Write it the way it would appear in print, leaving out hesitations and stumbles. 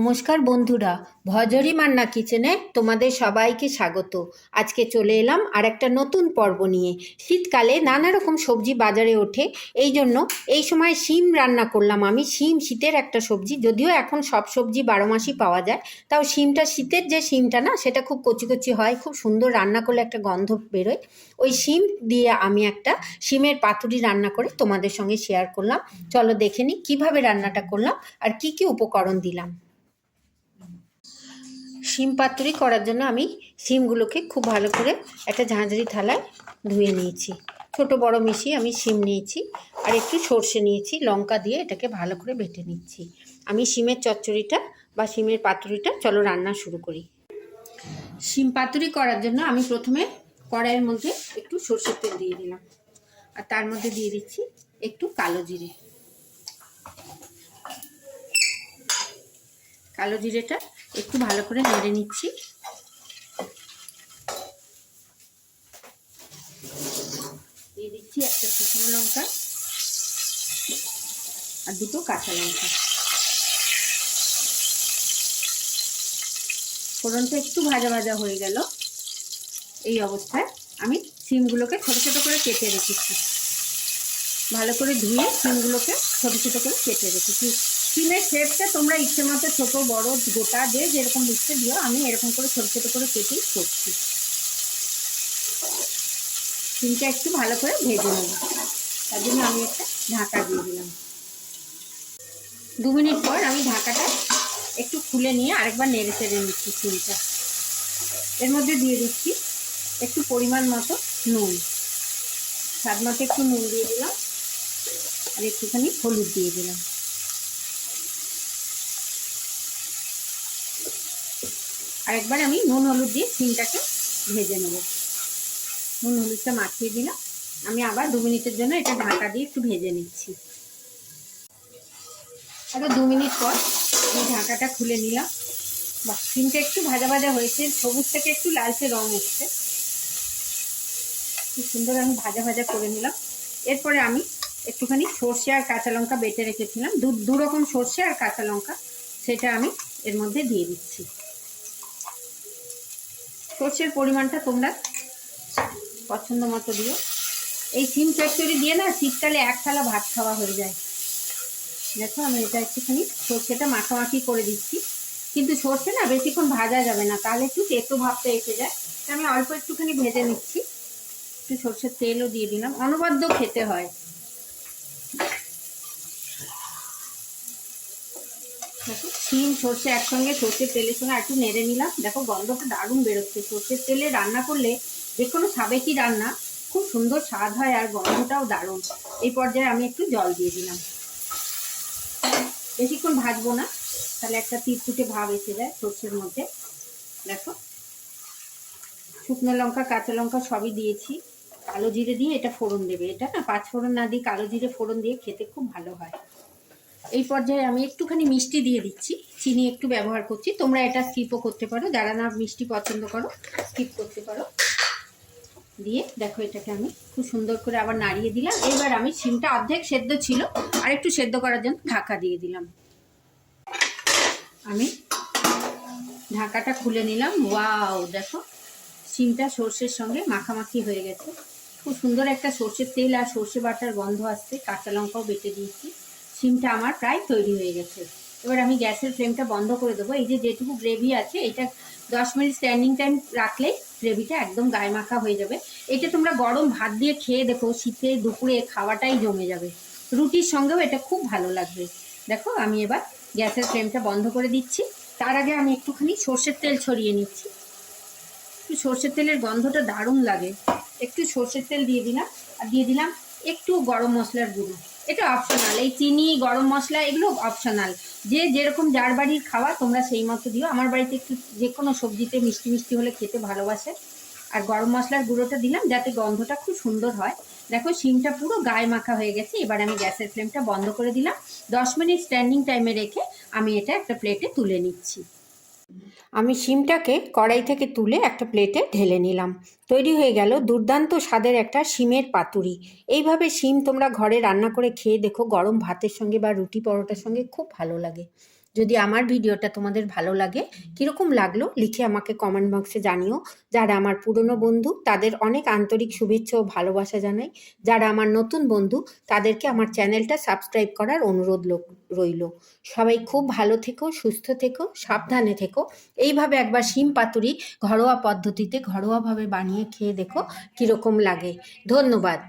নমস্কার বন্ধুরা, ভজরি মান্না কিচেনে তোমাদের সবাইকে স্বাগত। আজকে চলে এলাম আর একটা নতুন পর্ব নিয়ে। শীতকালে নানা রকম সবজি বাজারে ওঠে, এই জন্য এই সময় শিম রান্না করলাম আমি। শিম শীতের একটা সবজি, যদিও এখন সব সবজি 12 মাসই পাওয়া যায়, তাও শিমটা শীতের যে শিমটা না, সেটা খুব কচি কচি হয়, খুব সুন্দর রান্না করলে একটা গন্ধ বেরোয়। ওই শিম দিয়ে আমি একটা শিমের পাতুরি রান্না করে তোমাদের সঙ্গে শেয়ার করলাম। চলো দেখে নিই কীভাবে রান্নাটা করলাম আর কি কি উপকরণ দিলাম। শিম পাতুরি করার জন্য আমি শিমগুলোকে খুব ভালো করে একটা ঝাঁঝরি থালায় ধুয়ে নিয়েছি। ছোট বড় মিশিয়ে আমি শিম নিয়েছি আর একটু সর্ষে নিয়েছি, লঙ্কা দিয়ে এটাকে ভালো করে বেটে নিচ্ছি। আমি শিমের চচ্চড়িটা বা শিমের পাতুরিটা চলো রান্না শুরু করি। শিম পাতুরি করার জন্য আমি প্রথমে কড়াইয়ের মধ্যে একটু সর্ষের তেল দিয়ে দিলাম আর তার মধ্যে দিয়ে দিচ্ছি একটু কালো জিরে। কালো জিরেটা একটু ভালো করে নেড়ে নিচ্ছি। দিয়ে দিচ্ছি একটা শুকনো লঙ্কা আর দুটো কাঁচা লঙ্কা। ফোড়নটা একটু ভাজা ভাজা হয়ে গেল। এই অবস্থায় আমি শিমগুলোকে ছোট ছোট করে কেটে রেখেছি, ভালো করে ধুয়ে শিমগুলোকে ছোট ছোট করে কেটে রেখেছি। শিমের শেপটা তোমরা ইচ্ছে মতো ছোট বড় গোটা দিয়ে যেরকম ইচ্ছে দিও, আমি এরকম করে ছোট ছোট করে কেটেই করছি। শিমটা একটু ভালো করে ভেজে নেব, তার জন্য আমি একটা ঢাকা দিয়ে দিলাম। 2 মিনিট পর আমি ঢাকাটা একটু খুলে নিয়ে আরেকবার নেড়ে চেড়ে নিচ্ছি শিমটা। এর মধ্যে দিয়ে দিচ্ছি একটু পরিমাণ মতো নুন, স্বাদ মতো একটু নুন দিয়ে দিলাম আর একটুখানি হলুদ দিয়ে দিলাম। আরেকবার আমি নুন হলুদ দিয়ে শিমটাকে ভেজে নেব। নুন হলুদটা মাখিয়ে দিলাম। আমি আবার 2 মিনিটের জন্য এটা ঢাকা দিয়ে একটু ভেজে নিচ্ছি। আবার 2 মিনিট পর আমি ঢাকাটা খুলে নিলাম। বা শিমটা একটু ভাজা ভাজা হয়েছে, সবুজ থেকে একটু লালচে রং এসছে, খুব সুন্দর আমি ভাজা ভাজা করে নিলাম। এরপরে আমি একটুখানি সর্ষে আর কাঁচা লঙ্কা বেটে রেখেছিলাম, দু রকম সর্ষে আর কাঁচা লঙ্কা, সেটা আমি এর মধ্যে দিয়ে দিচ্ছি। সর্ষের পরিমাণটা তোমরা পছন্দ মতো দিও। এই শিম চচ্চড়ি দিয়ে না শীতকালে এক থালা ভাত খাওয়া হয়ে যায়। দেখো আমি এটা একটুখানি সর্ষেটা মাখামাখি করে দিচ্ছি, কিন্তু সর্ষে না বেশিক্ষণ ভাজা যাবে না, তাহলে একটু তেতো ভাবটা এসে যায়। আমি অল্প একটুখানি ভেজে নিচ্ছি। একটু সর্ষের তেলও দিয়ে দিলাম, অনবদ্য খেতে হয়। দেখো শিম সর্ষে একসঙ্গে সর্ষের তেলের সঙ্গে একটু নেড়ে নিলাম। দেখো গন্ধটা দারুণ বেরোচ্ছে। সর্ষের তেলে রান্না করলে যে কোনো সাবেকি রান্না খুব সুন্দর স্বাদ হয় আর গন্ধটাও দারুণ। এই পর্যায়ে আমি একটু জল দিয়ে দিলাম। বেশিক্ষণ ভাজবো না, তাহলে একটা তিতকুটে ভাব এসে যায় সর্ষের মধ্যে। দেখো শুকনো লঙ্কা কাঁচা লঙ্কা সবই দিয়েছি। কালো জিরে দিয়ে এটা ফোড়ন দেবে। এটা না 5 ফোড়ন না দিয়ে কালো জিরে ফোড়ন দিয়ে খেতে খুব ভালো হয়। এই পর্যায়ে আমি একটুখানি মিষ্টি দিয়ে দিচ্ছি, চিনি একটু ব্যবহার করছি। তোমরা এটা স্কিপও করতে পারো, যারা না মিষ্টি পছন্দ করো স্কিপ করতে পারো। দিয়ে দেখো এটাকে আমি খুব সুন্দর করে আবার নাড়িয়ে দিলাম। এবার আমি শিমটা অর্ধেক সেদ্ধ ছিল, আর একটু সেদ্ধ করার জন্য ঢাকা দিয়ে দিলাম। আমি ঢাকাটা খুলে নিলাম। ওয়াও, দেখো শিমটা সর্ষের সঙ্গে মাখামাখি হয়ে গেছে। খুব সুন্দর একটা সর্ষের তেল আর সর্ষে বাটার গন্ধ আসছে। কাঁচা লঙ্কাও বেটে দিয়েছি। শিমটা আমার প্রায় তৈরি হয়ে গেছে। এবার আমি গ্যাসের ফ্লেমটা বন্ধ করে দেবো। এই যে যেটুকু গ্রেভি আছে, এটা 10 মিনিট স্ট্যান্ডিং টাইম রাখলেই গ্রেভিটা একদম গায়ে মাখা হয়ে যাবে। এটা তোমরা গরম ভাত দিয়ে খেয়ে দেখো, শীতে দুপুরে খাওয়াটাই জমে যাবে। রুটির সঙ্গেও এটা খুব ভালো লাগবে। দেখো আমি এবার গ্যাসের ফ্লেমটা বন্ধ করে দিচ্ছি। তার আগে আমি একটুখানি সর্ষের তেল ছড়িয়ে নিচ্ছি। একটু সর্ষের তেলের গন্ধটা দারুণ লাগে। একটু সর্ষের তেল দিয়ে দিলাম আর দিয়ে দিলাম একটু গরম মশলার গুঁড়ো। এটা অপশনাল, এই চিনি গরম মশলা এগুলো অপশনাল। যে যেরকম যার বাড়ির খাওয়া তোমরা সেই মতো দিও। আমার বাড়িতে একটু যে কোনো সবজিতে মিষ্টি মিষ্টি হলে খেতে ভালোবাসে। আর গরম মশলার গুঁড়োটা দিলাম যাতে গন্ধটা খুব সুন্দর হয়। দেখো শিমটা পুরো গায়ে মাখা হয়ে গেছে। এবার আমি গ্যাসের ফ্লেমটা বন্ধ করে দিলাম। 10 মিনিট স্ট্যান্ডিং টাইমে রেখে আমি এটা একটা প্লেটে তুলে নিচ্ছি। আমি শিমটাকে কড়াই থেকে তুলে একটা প্লেটে ঢেলে নিলাম। তৈরি হয়ে গেল দুর্দান্ত স্বাদের একটা শিমের পাতুরি। এইভাবে শিম তোমরা ঘরে রান্না করে খেয়ে দেখো, গরম ভাতের সঙ্গে বা রুটি পরোটার সঙ্গে খুব ভালো লাগে। যদি আমার ভিডিওটা তোমাদের ভালো লাগে, কীরকম লাগলো লিখে আমাকে কমেন্ট বক্সে জানিও। যারা আমার পুরনো বন্ধু তাদের অনেক আন্তরিক শুভেচ্ছা ও ভালোবাসা জানাই। যারা আমার নতুন বন্ধু তাদেরকে আমার চ্যানেলটা সাবস্ক্রাইব করার অনুরোধ রইল। সবাই খুব ভালো থেকো, সুস্থ থেকো, সাবধানে থেকো। এইভাবে একবার শিম পাতুরি ঘরোয়া পদ্ধতিতে ঘরোয়াভাবে বানিয়ে খেয়ে দেখো কীরকম লাগে। ধন্যবাদ।